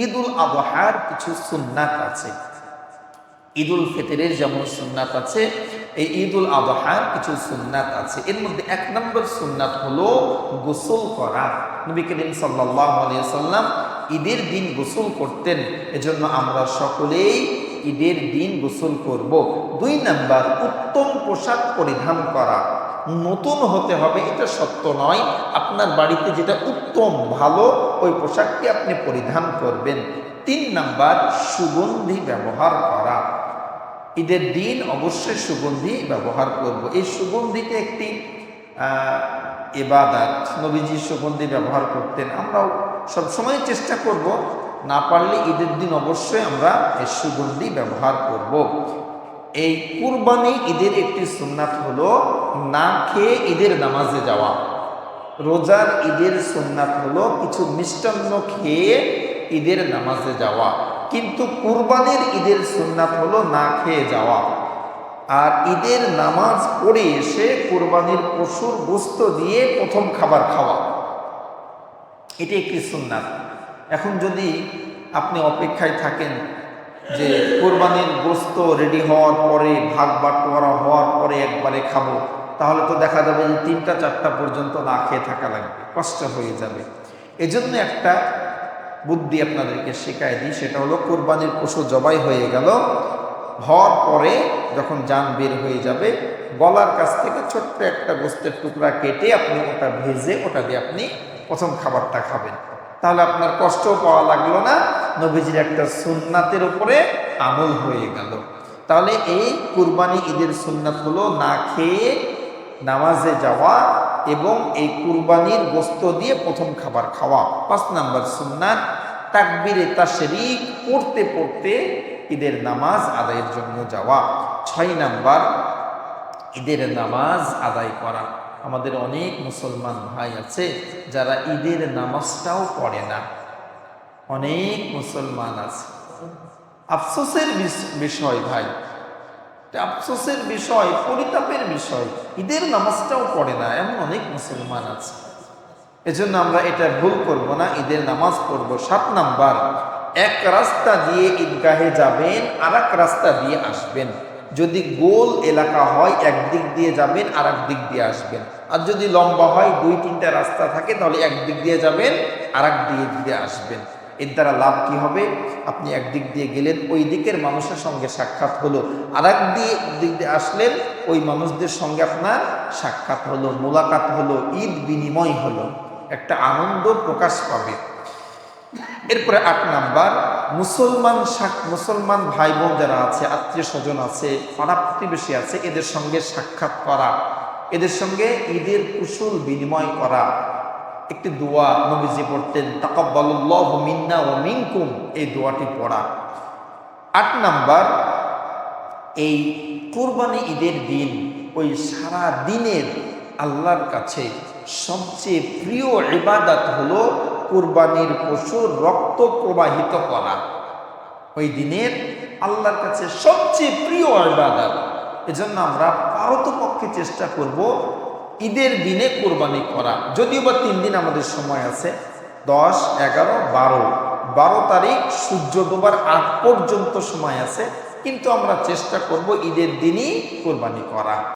ঈদুল আযহার কিছু সুন্নাত আছে। ঈদুল ফিতরের যেমন সুন্নাত আছে, এই ঈদুল আযহার কিছু সুন্নাত আছে। এর মধ্যে ১ নম্বর সুন্নাত হলো গোসল করা। নবী করিম সাল্লাল্লাহু আলাইহি সাল্লাম ঈদের দিন গোসল করতেন, এজন্য আমরা সকলেই ঈদের দিন গোসল করব। ২ নাম্বার উত্তম পোশাক পরিধান করা। নতুন হতে হবে এটা সত্য নয়, আপনার বাড়িতে যেটা উত্তম ভালো ওই পোশাকটি আপনি পরিধান করবেন। ৩ নাম্বার সুগন্ধি ব্যবহার করা। ঈদের দিন অবশ্যই সুগন্ধি ব্যবহার করব। এই সুগন্ধিটা একটি ইবাদত। নবীজি সুগন্ধি ব্যবহার করতেন, আমরাও সবসময় চেষ্টা করব, না পারলে ঈদের দিন অবশ্যই আমরা এই সুগন্ধি ব্যবহার করব। এই কুরবানি ঈদের একটি সুন্নাত হলো না খেয়ে ঈদের নামাজে যাওয়া। রোজার ঈদের সুন্নাত হলো কিছু মিষ্টান্ন খেয়ে ঈদের নামাজে যাওয়া, কিন্তু কুরবানির ঈদের সুন্নাত হলো না খেয়ে যাওয়া। আর ঈদের নামাজ পড়ে এসে কুরবানির পশুর গোশত দিয়ে প্রথম খাবার খাওয়া, এটি একটি সুন্নাত। এখন যদি আপনি অপেক্ষায় থাকেন যে কোরবানির গোশত রেডি হওয়ার পরে ভাগ বাটোয়ারা হওয়ার পরে একবারে খাবো, তাহলে তো দেখা যাবে যে ৩টা ৪টা পর্যন্ত না খেয়ে থাকা লাগবে, কষ্ট হয়ে যাবে। এজন্য একটা বুদ্ধি আপনাদেরকে শেখায় দিই, সেটা হলো কোরবানির পশু জবাই হয়ে গেল, হওয়ার পরে যখন জান বের হয়ে যাবে, গলার কাছ থেকে ছোট্ট একটা গোশতের টুকরা কেটে আপনি ওটা ভেজে ওটা দিয়ে আপনি প্রথম খাবারটা খাবেন, তাহলে আপনার কষ্টও পাওয়া লাগলো না, নবীজির একটা সুন্নাতের উপরে আমল হয়ে গেল। তাহলে এই কুরবানি ঈদের সুন্নাত হলো না খেয়ে নামাজে যাওয়া এবং এই কুরবানির গোশত দিয়ে প্রথম খাবার খাওয়া। ৫ নাম্বার সুন্নাত তাকবীরে তাশরিক পড়তে পড়তে ঈদের নামাজ আদায়ের জন্য যাওয়া। ৬ নাম্বার ঈদের নামাজ আদায় করা। আমাদের অনেক মুসলমান ভাই আছে যারা ঈদের নামাজটাও পড়ে না, অনেক মুসলমান আছে। আফসোসের বিষয় ভাই, আফসোসের বিষয়, পরিতাপের বিষয়, ঈদের নামাজটাও পড়ে না এমন অনেক মুসলমান আছে। এজন্য আমরা এটা ভুল করব না, ঈদের নামাজ পড়ব। ৭ নাম্বার এক রাস্তা দিয়ে ঈদগাহে যাবেন, আর এক রাস্তা দিয়ে আসবেন। যদি গোল এলাকা হয় একদিক দিয়ে যাবেন, আর এক দিক দিয়ে আসবেন। আর যদি লম্বা হয় ২-৩টা রাস্তা থাকে, তাহলে একদিক দিয়ে যাবেন, আর এক দিক দিয়ে আসবেন। এর দ্বারা লাভ কি হবে? আপনি একদিক দিয়ে গেলেন, ওই দিকের মানুষের সঙ্গে সাক্ষাৎ হলো, আর এক দিক দিয়ে আসলেন, ওই মানুষদের সঙ্গে আপনার সাক্ষাৎ হলো, মোলাকাত হলো, ঈদ বিনিময় হলো, একটা আনন্দ প্রকাশ পাবে। এরপরে ৮ নাম্বার মুসলমান ভাই বোন যারা আছে, আত্মীয় স্বজন আছে, পাড়া প্রতিবেশী আছে, এদের সঙ্গে সাক্ষাৎ করা, এদের সঙ্গে ঈদের কুশল বিনিময় করা। একটি দোয়া নবীজি পড়তেন, তাকাব্বালুল্লাহু মিন্না ওয়া মিনকুম, এই দোয়াটি পড়া। ৮ নাম্বার এই কুরবানি ঈদের দিন ওই সারা দিনের আল্লাহর কাছে সবচেয়ে প্রিয় ইবাদত হলো কুরবানির পশুর রক্ত প্রবাহিত করা। ওই দিনের আল্লাহর কাছে সবচেয়ে প্রিয় ইবাদত। এজন্য আমরা পারতপক্ষে চেষ্টা করব ঈদের দিনে কুরবানি করা। যদিও বা ৩ দিন আমাদের সময় আছে, ১০, ১১, ১২ তারিখ সূর্য ডোবার আগ পর্যন্ত সময় আছে, কিন্তু আমরা চেষ্টা করব ঈদের দিনই কুরবানি করা।